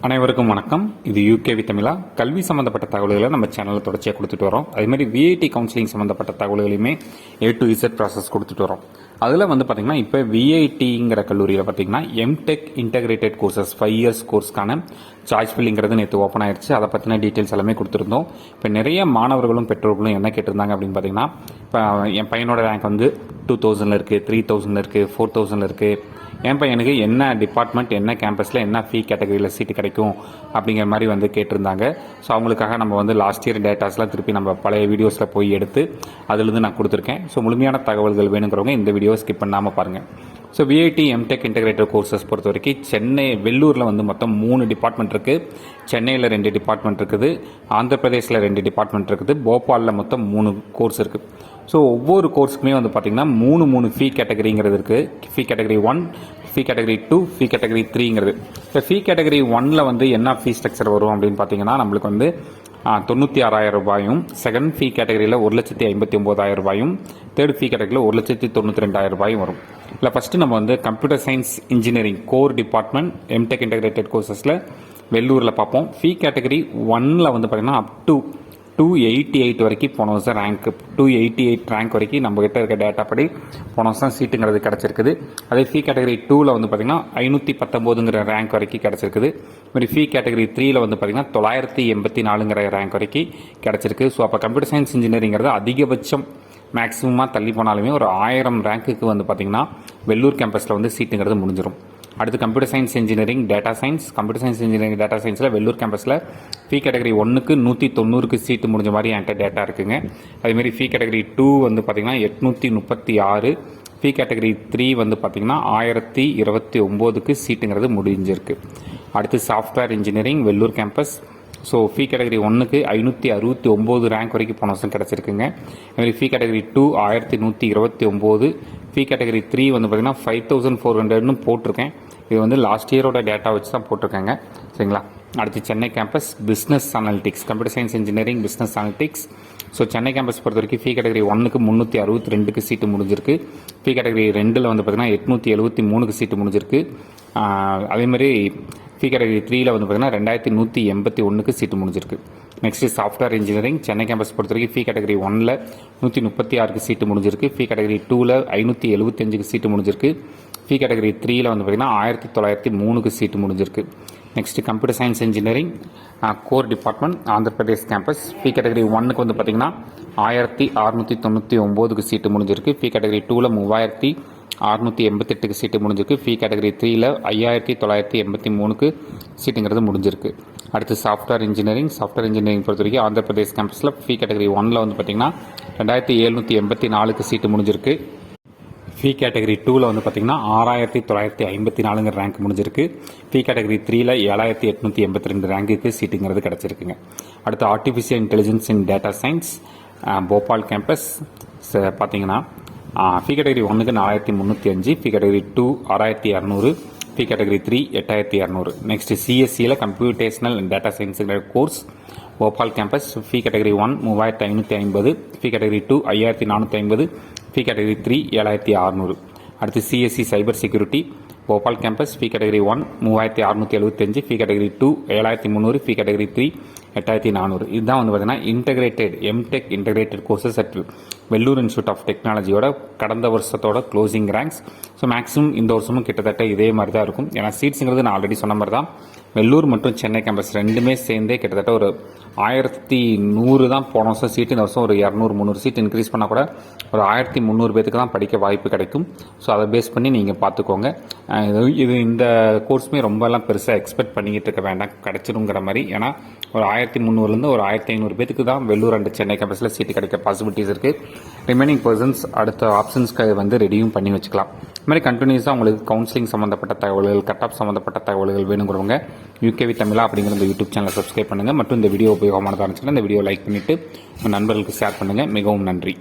அனைவருக்கும் வணக்கம். இது யூகேவி தமிழா. கல்வி சம்பந்தப்பட்ட தகவல்களை நம்ம சேனலில் தொடர்ச்சியாக கொடுத்துட்டு வரோம். அதேமாதிரி விஐடி கவுன்சிலிங் சம்பந்தப்பட்ட தகவல்களையுமே A to Z ப்ராசஸ் கொடுத்துட்டு வரோம். அதில் பார்த்தீங்கன்னா இப்போ விஐடிங்கிற கல்லூரியில் பார்த்தீங்கன்னா எம்டெக் இன்டகிரேட்டட் கோர்சஸ் 5 இயர்ஸ் கோர்ஸ்க்கான சாய்ஸ் ஃபில்லிங்கிறது நேற்று ஓப்பன் ஆயிடுச்சு. அதை பற்றின டீட்டெயில்ஸ் எல்லாமே கொடுத்துருந்தோம். இப்போ நிறைய மாணவர்களும் பெற்றோர்களும் என்ன கேட்டிருந்தாங்க அப்படின்னு பார்த்தீங்கன்னா, இப்போ என் பையனோட ரேங்க் 2000 இருக்குது, 3000 இருக்குது, 4000 இருக்குது. என் பையனுக்கு என்ன டிபார்ட்மெண்ட், என்ன கேம்பஸில், என்ன ஃபீ கேட்டகரியில் சீட்டு கிடைக்கும் அப்படிங்கிற மாதிரி கேட்டிருந்தாங்க. ஸோ அவங்களுக்காக நம்ம லாஸ்ட் இயர் டேட்டாஸ்லாம் திருப்பி நம்ம பழைய வீடியோஸில் போய் எடுத்து அதிலிருந்து நான் கொடுத்துருக்கேன். ஸோ முழுமையான தகவல்கள் வேணுங்கிறவங்க இந்த வீடியோவை ஸ்கிப் பண்ணாமல் பாருங்கள். So VIT MTech integrated courses பொறுத்த வரைக்கும் சென்னை வெள்ளூரில் மொத்தம் 3 டிபார்ட்மெண்ட் இருக்குது. சென்னையில் 2 டிபார்ட்மெண்ட் இருக்குது, ஆந்திர பிரதேசில் 2 டிபார்ட்மெண்ட் இருக்குது, போபாலில் மொத்தம் 3 கோர்ஸ் இருக்குது. ஸோ ஒவ்வொரு கோர்ஸுக்குமே பார்த்தீங்கன்னா 3 ஃபீ கேட்டகரிங்கிறது இருக்குது. ஃபீ கேட்டகரி 1, ஃபீ கேட்டகரி 2, ஃபீ கேட்டகரி 3ங்கிறது. இப்போ ஃபீ கேட்டகரி 1ல் என்ன ஃபீ ஸ்ட்ரக்சர் வரும் அப்படின்னு பார்த்தீங்கன்னா, நம்மளுக்கு 96,000 ரூபாயும், செகண்ட் ஃபீ கேட்டகரியில் 1,59,000 ரூபாயும், தேர்ட் ஃபீ கேட்டகரியில் 1,92,000 ரூபாயும் வரும். இல்லை ஃபஸ்ட்டு நம்ம computer science engineering core department MTech integrated கோர்சஸில் வெள்ளூரில் பார்ப்போம். ஃபீ கேட்டகரி 1ல் பார்த்தீங்கன்னா அப் டு 288 வரைக்கும் போன வருஷம் ரேங்க் 288 ரேங்க் வரைக்கும் நம்மகிட்ட இருக்க டேட்டா படி போன வருஷம் சீட்டுங்கிறது கிடச்சிருக்குது. அதே ஃபீ கேட்டகரி 2ல் பார்த்தீங்கன்னா 519ங்கிற ரேங்க் வரைக்கும் கிடச்சிருக்குது. மாதிரி ஃபீ கேட்டகரி 3ல் பார்த்தீங்கன்னா 984ங்கிற ரேங்க் வரைக்கும் கிடச்சிருக்கு. ஸோ அப்போ கம்ப்யூட்டர் சயின்ஸ் இன்ஜினியரிங்கிறது அதிகபட்சம் மேக்ஸிமமாக தள்ளி போனாலுமே ஒரு 1000 ரேங்க்குக்கு பார்த்தீங்கன்னா வெள்ளூர் கேம்பஸில் சீட்டுங்கிறது முடிஞ்சிடும். அடுத்து computer science engineering data science. Computer science engineering data சயின்ஸில் வெள்ளூர் கேம்பஸில் ஃபீ கேட்டகரி 1க்கு 190க்கு சீட்டு முடிஞ்ச மாதிரி என்கிட்ட டேட்டா இருக்குங்க. அதேமாதிரி ஃபீ கேட்டகரி 2 பார்த்தீங்கன்னா 836, ஃபீ கேட்டகரி 3 பார்த்தீங்கன்னா 1029க்கு சீட்டுங்கிறது முடிஞ்சிருக்கு. அடுத்து software engineering Vellore campus. So fee category 1க்கு 569 ரேங்க் வரைக்கும் போன வருஷம் கிடச்சிருக்குங்க. அதுமாதிரி ஃபீ கேட்டகரி 2 1129, ஃபீ கேட்டகரி 3 பார்த்தீங்கன்னா 5400ன்னு போட்டிருக்கேன். இது லாஸ்ட் இயரோட டேட்டா வச்சு தான் போட்டிருக்காங்க, சரிங்களா. அடுத்து Chennai campus business analytics, computer science engineering business analytics. So Chennai campus பொறுத்த வரைக்கும் ஃபீ கேட்டகரி 1க்கு 362க்கு சீட்டு முடிஞ்சிருக்கு. ஃபீ கேட்டகரி 2ல் பார்த்தீங்கன்னா 873க்கு சீட்டு முடிஞ்சிருக்கு. அதேமாதிரி ஃபீ கேட்டகரி 3ல் பார்த்தீங்கன்னா 2181க்கு சீட்டு முடிஞ்சிருக்கு. Next software engineering Chennai campus பொறுத்த வரைக்கும் ஃபீ கேட்டகரி 1ல் 136க்கு சீட்டு முடிஞ்சிருக்கு. ஃபீ கேட்டகரி 2ல் 575க்கு சீட்டு முடிஞ்சிருக்கு. ஃபீ கேட்டகரி 3ல் பார்த்தீங்கன்னா 1903க்கு சீட்டு முடிஞ்சிருக்கு. Next computer science engineering core department Andhra Pradesh campus. Fee category 1க்கு பார்த்தீங்கன்னா 1699க்கு சீட்டு முடிஞ்சிருக்கு. ஃபீ கேட்டகரி 2ல் 3688க்கு சீட்டு முடிஞ்சிருக்கு. ஃபீ கேட்டகரி 3ல் 5983க்கு சீட்டுங்கிறது முடிஞ்சிருக்கு. அடுத்து சாஃப்ட்வேர் இன்ஜினியரிங் பொறுத்த வரைக்கும் ஆந்திர பிரதேஷ் கேம்பஸில் ஃபீ கேட்டகரி 1ல் பார்த்தீங்கன்னா 2784க்கு சீட்டு முடிஞ்சிருக்கு. ஃபீ கேட்டகரி 2ல் பார்த்தீங்கன்னா 6954ங்கிற ரேங்க் முடிஞ்சிருக்கு. ஃபீ கேட்டகரி 3ல் 7882 ரேங்குக்கு சீட்டுங்கிறது கிடச்சிருக்குங்க. அடுத்து artificial intelligence in data science Bhopal campus பார்த்தீங்கன்னா ஃபீ கேட்டகரி 1க்கு 4305, fee category 2 6200, fee category 3 8200. Next சிஎஸ்சியில் computational and data science course Bhopal campus. Fee category 1 3550, fee category 2 5450, fee category 3 7600. அடுத்து CSC cyber security Bhopal campus. Fee category 1 3675, fee category 2 7300, fee category 3 8400. இதுதான் பார்த்தீங்கன்னா integrated MTech integrated courses at Vellore institute of டெக்னாலஜியோட கடந்த வருஷத்தோட closing ranks. So maximum இந்த வருஷமும் கிட்டத்தட்ட இதே மாதிரி தான் இருக்கும். ஏன்னா சீட்ஸுங்கிறது நான் ஆல்ரெடி சொன்ன மாதிரி தான் வெள்ளூர் மற்றும் சென்னை கேம்பஸ் ரெண்டுமே சேர்ந்தே கிட்டத்தட்ட ஒரு 1100 தான் போன வருஷம் சீட்டு. இந்த வருஷம் ஒரு 200-300 சீட் இன்க்ரீஸ் பண்ணால் கூட ஒரு 1300 பேருக்கு தான் படிக்க வாய்ப்பு கிடைக்கும். ஸோ அதை பேஸ் பண்ணி நீங்கள் பார்த்துக்கோங்க. இது இந்த கோர்ஸுமே ரொம்பலாம் பெருசாக எக்ஸ்பெக்ட் பண்ணிக்கிட்டு இருக்க வேண்டாம், கிடைச்சிருங்கிற மாதிரி. ஏன்னா ஒரு 1300லேருந்து ஒரு 1500 பேருக்கு தான் வெள்ளூர் அண்ட் சென்னை கேம்பஸில் சீட்டு கிடைக்க பாசிபிலிட்டிஸ் இருக்குது. ரிமைனிங் பர்சன்ஸ் அடுத்த ஆப்ஷன்ஸ்க்கு ரெடியும் பண்ணி வச்சுக்கலாம். இது மாதிரி கண்டினியூஸாக உங்களுக்கு கவுன்சிலிங் சம்மந்தப்பட்ட தகவல்கள், கட் ஆஃப் சம்மந்தப்பட்ட தகவல்கள் வேணுங்கிறவங்க யூகேவி தமிழா அப்படிங்கிற இந்த யூடியூப் சேனலை சப்ஸ்கிரைப் பண்ணுங்கள். மற்றும் இந்த வீடியோ உபயோகமானதாக இருந்துச்சுன்னா இந்த வீடியோ லைக் பண்ணிவிட்டு உங்கள் நண்பர்களுக்கு ஷேர் பண்ணுங்கள். மிகவும் நன்றி.